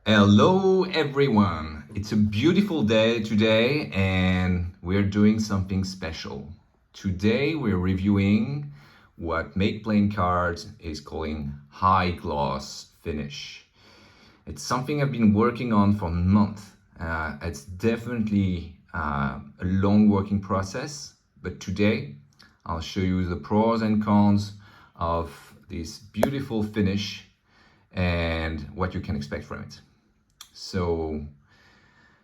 Hello everyone! It's a beautiful day today and we're doing something special. Today we're reviewing what Make Playing Cards is calling high gloss finish. It's something I've been working on for months. It's definitely a long working process, but today I'll show you the pros and cons of this beautiful finish and what you can expect from it. So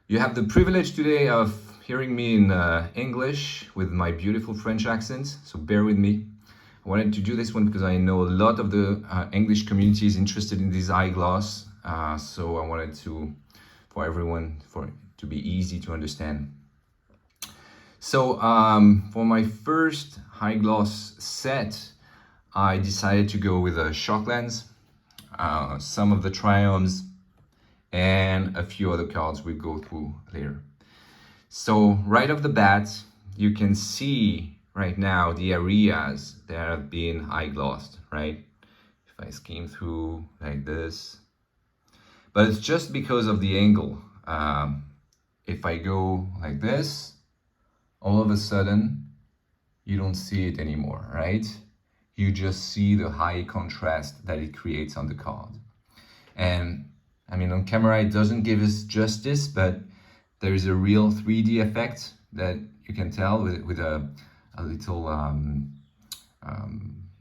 you have the privilege today of hearing me in English with my beautiful French accent, so bear with me. I wanted to do this one because I know a lot of the English community is interested in this eye gloss, so I wanted for everyone to be easy to understand. So for my first high gloss set, I decided to go with a shock lens, some of the triumphs, and a few other cards we'll go through later. So right off the bat, you can see right now the areas that have been high glossed, right? If I skim through like this, but it's just because of the angle. If I go like this, all of a sudden, you don't see it anymore, right? You just see the high contrast that it creates on the card. And I mean, on camera, it doesn't give us justice, but there is a real 3D effect that you can tell with a little,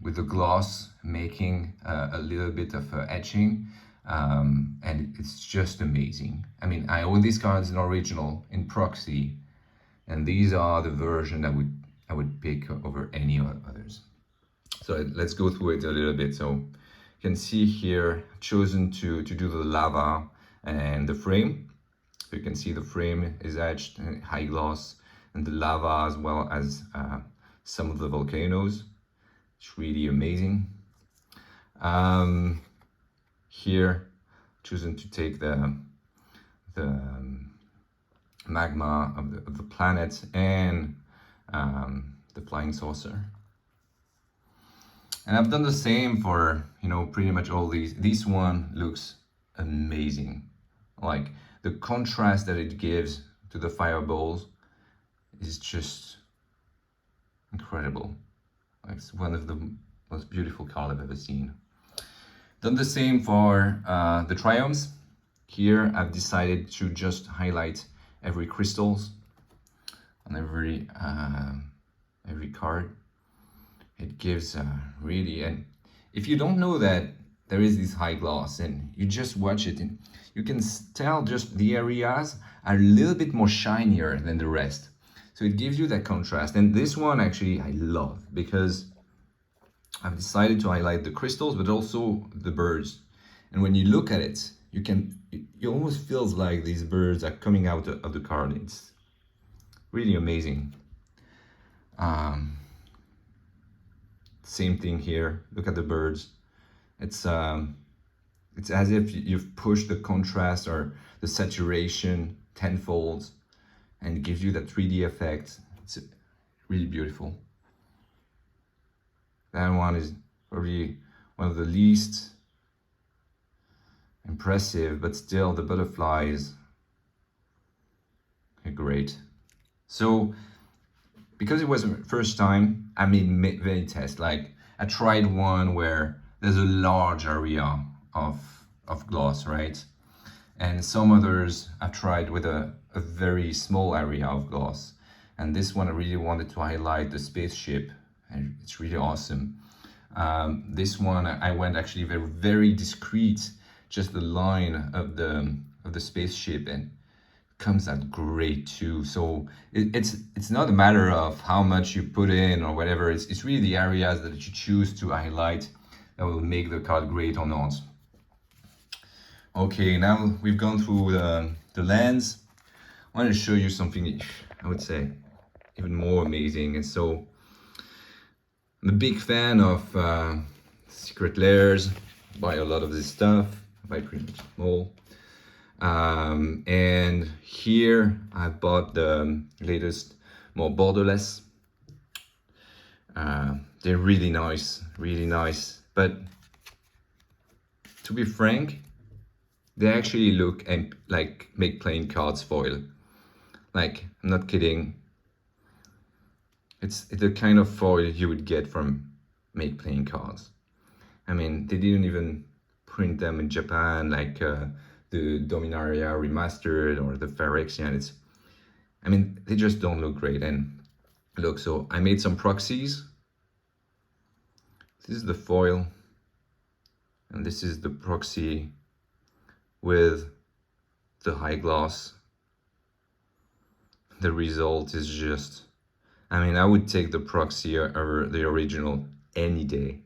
with the gloss making a little bit of etching. And it's just amazing. I mean, I own these cards in original, in proxy, and these are the version I would pick over any others. So let's go through it a little bit. So you can see here, I've chosen to do the lava and the frame. So you can see the frame is etched in high gloss and the lava as well as some of the volcanoes. It's really amazing. Here, chosen to take the magma of the planet and the flying saucer. And I've done the same for, pretty much all these. This one looks amazing. Like the contrast that it gives to the fireballs is just incredible. Like it's one of the most beautiful cards I've ever seen. Done the same for the triumphs. Here I've decided to just highlight every crystals on every card. It gives really, and if you don't know that there is this high gloss and you just watch it, and you can tell just the areas are a little bit more shinier than the rest. So it gives you that contrast. And this one actually I love because I've decided to highlight the crystals, but also the birds. And when you look at it, it almost feels like these birds are coming out of the card. It's really amazing. Same thing here. Look at the birds. It's as if you've pushed the contrast or the saturation tenfold, and it gives you that 3D effect. It's really beautiful. That one is probably one of the least impressive, but still the butterflies are great. So because it was the first time, I made many tests. Like I tried one where there's a large area of gloss, right? And some others I tried with a very small area of gloss. And this one I really wanted to highlight the spaceship, and it's really awesome. This one I went actually very, very discreet, just the line of the spaceship, and comes out great too. So it's not a matter of how much you put in or whatever. It's really the areas that you choose to highlight that will make the card great or not. Okay, now we've gone through the lens. I want to show you something I would say even more amazing. And so I'm a big fan of secret layers. Buy a lot of this stuff. Buy pretty much all. And here I bought the latest, more borderless. They're really nice, but to be frank, they actually look and like Make Playing Cards foil. Like, I'm not kidding. It's the kind of foil you would get from Make Playing Cards. I mean, they didn't even print them in Japan like the Dominaria Remastered or the Phyrexian. I mean, they just don't look great. And look, so I made some proxies. This is the foil, and this is the proxy with the high gloss. The result is just, I mean, I would take the proxy over the original any day.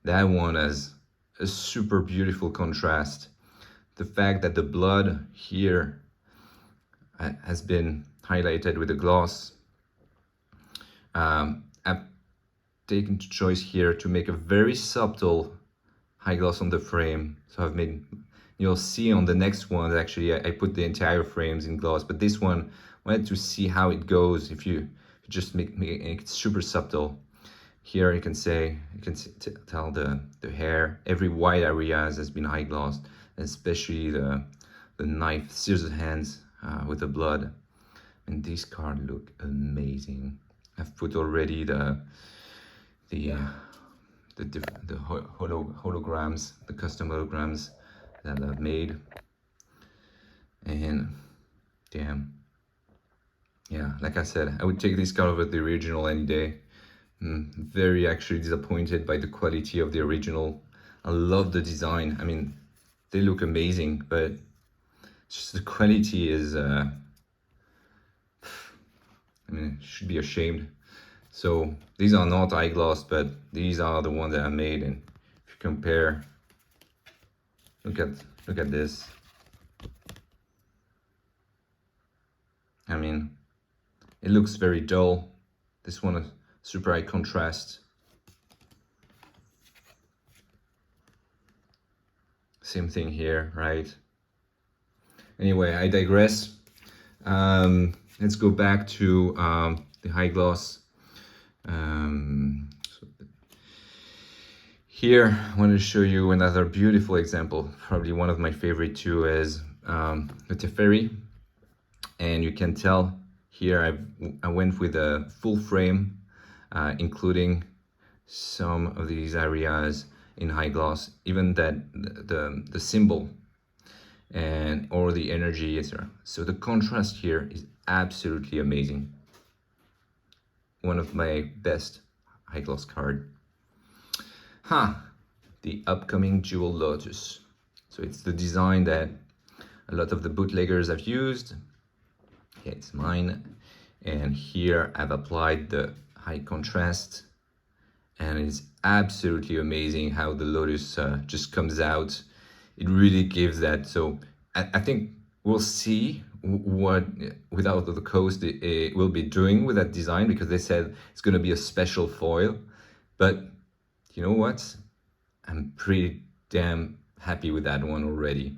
That one has a super beautiful contrast. The fact that the blood here has been highlighted with a gloss. I've taken the choice here to make a very subtle high gloss on the frame. So I've made, you'll see on the next one, actually I put the entire frames in gloss, but this one, I wanted to see how it goes if you just make it super subtle. Here you can tell the hair, every white area has been high glossed, especially the knife, scissors hands with the blood. And these cards look amazing. I've put already the holograms, the custom holograms that I've made. And damn, yeah, like I said, I would take this card over the original any day. Very actually disappointed by the quality of the original. I love the design. I mean, they look amazing, but just the quality is, I mean, should be ashamed. So these are not eye gloss, but these are the ones that I made. And if you compare, look at this. I mean, it looks very dull. This one is super high contrast. Same thing here, right? Anyway, I digress. Let's go back to the high gloss. Here, I want to show you another beautiful example. Probably one of my favorite too is the Teferi. And you can tell here I went with a full frame, including some of these areas in high gloss, even that the symbol and or the energy, etc. So the contrast here is absolutely amazing. One of my best high gloss card. The upcoming Jewel Lotus. So it's the design that a lot of the bootleggers have used. Okay, it's mine. And here I've applied the high contrast, and it's absolutely amazing how the lotus just comes out. It really gives that. So I think we'll see what Without the Coast it will be doing with that design, because they said it's going to be a special foil. But you know what? I'm pretty damn happy with that one already.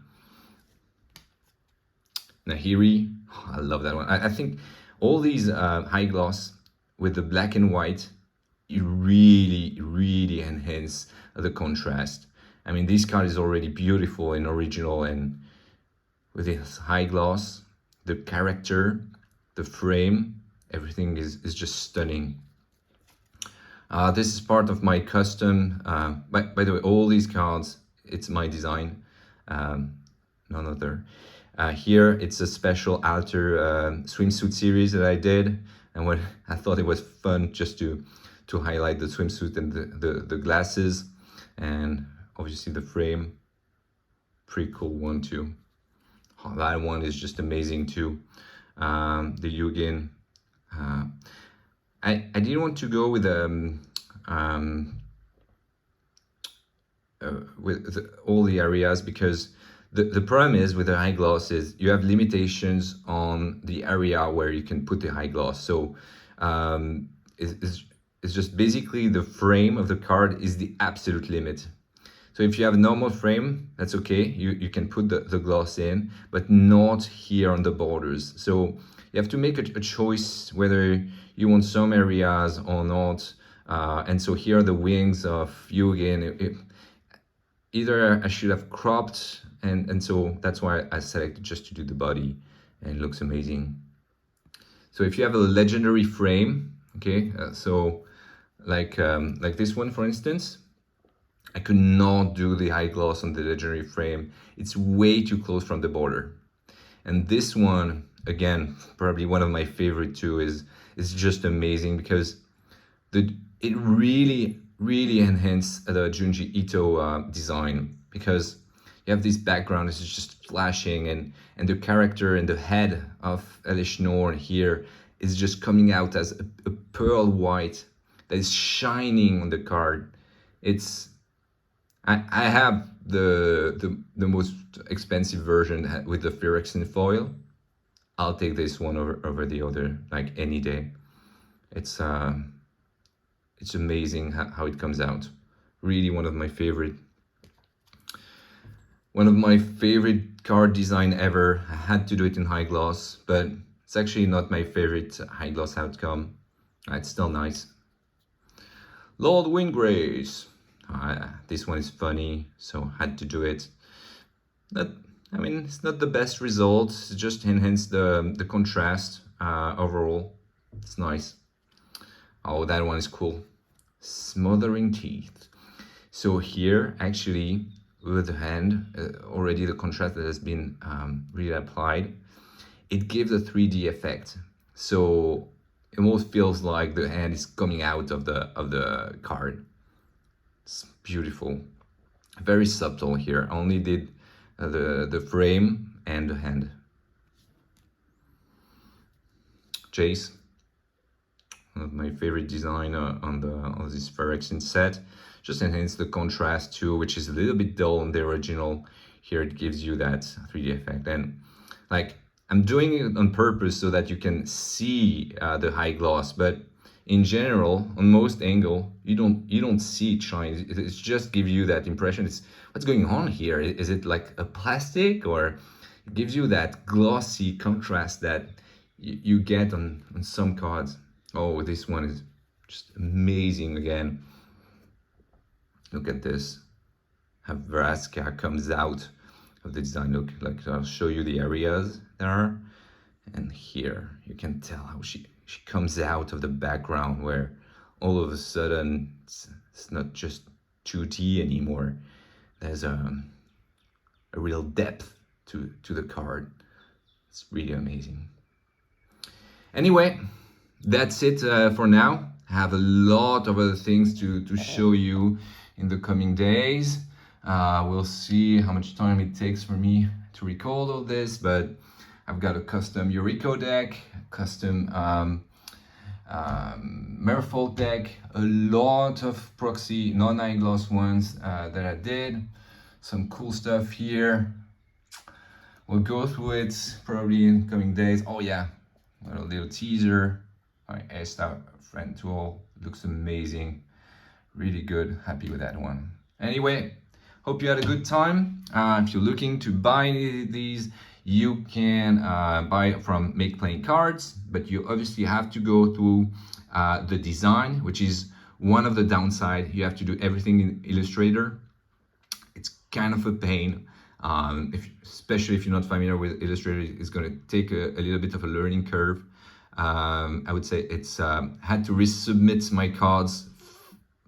Nahiri, I love that one. I think all these high gloss with the black and white, it really enhance the contrast. I mean, this card is already beautiful in original, and with this high gloss, the character, the frame, everything is just stunning. This is part of my custom, by the way, all these cards, it's my design, none other. Here it's a special alter swimsuit series that I did, and what I thought it was fun just to highlight the swimsuit and the glasses, and obviously the frame, pretty cool one too. Oh, that one is just amazing too. The Yugin. I didn't want to go with all the areas, because the problem is with the high gloss is you have limitations on the area where you can put the high gloss. So it's just basically the frame of the card is the absolute limit. So if you have a normal frame, that's okay. You can put the gloss in, but not here on the borders. So you have to make a choice whether you want some areas or not. And so here are the wings of Yugin. Either I should have cropped and so that's why I selected just to do the body, and it looks amazing. So if you have a legendary frame, okay, so like this one, for instance, I could not do the high gloss on the legendary frame. It's way too close from the border. And this one, again, probably one of my favorite too, is just amazing because it really enhanced the Junji Ito design, because you have this background, it's just flashing, and the character and the head of Elish Norn here is just coming out as a pearl white that is shining on the card. It's I have the most expensive version with the Phyrexian foil. I'll take this one over the other, like, any day. It's amazing how it comes out. Really one of my favorite card design ever. I had to do it in high gloss, but it's actually not my favorite high gloss outcome. It's still nice. Lord Windgrace. This one is funny, so had to do it. I mean, it's not the best result. It just enhanced the contrast overall. It's nice. Oh, that one is cool. Smothering Teeth. So here, actually, with the hand, already the contrast that has been really applied, it gives a 3D effect. So it almost feels like the hand is coming out of the card. It's beautiful. Very subtle here. I only did the frame and the hand. Jace, one of my favorite design on this Phyrexian set. Just enhance the contrast too, which is a little bit dull on the original. Here it gives you that 3D effect, and like, I'm doing it on purpose so that you can see the high gloss, but in general, on most angle, you don't see it shine. It just gives you that impression. It's what's going on here. Is it like a plastic, or it gives you that glossy contrast that you get on some cards. Oh, this one is just amazing again. Look at this. How Vraska comes out of the design. Look, like, I'll show you the areas there, and here you can tell how she comes out of the background, where all of a sudden it's not just 2D anymore. There's a real depth to the card. It's really amazing. Anyway, that's it for now. I have a lot of other things to show you in the coming days. We'll see how much time it takes for me to record all this, but I've got a custom Yuriko deck, custom Merfolk deck, a lot of proxy non-high gloss ones that I did. Some cool stuff here. We'll go through it probably in coming days. Oh yeah, a little teaser. My A-Star friend tool looks amazing. Really good, happy with that one. Anyway, hope you had a good time. If you're looking to buy these, you can buy from Make Playing Cards, but you obviously have to go through the design, which is one of the downside. You have to do everything in Illustrator. It's kind of a pain, especially if you're not familiar with Illustrator. It's going to take a little bit of a learning curve. I would say it's had to resubmit my cards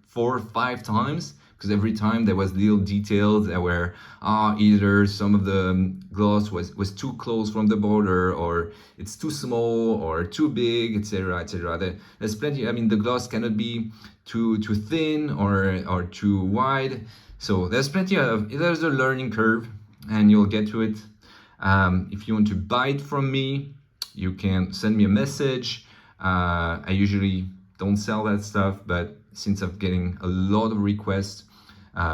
4 or 5 times, because every time there was little details that were either some of the gloss was too close from the border, or it's too small or too big, etc., etc. There's plenty. I mean, the gloss cannot be too thin or too wide. So there's a learning curve, and you'll get to it. If you want to buy it from me, you can send me a message. I usually don't sell that stuff, but since I'm getting a lot of requests,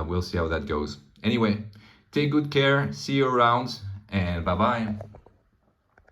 we'll see how that goes. Anyway, take good care, see you around, and bye-bye.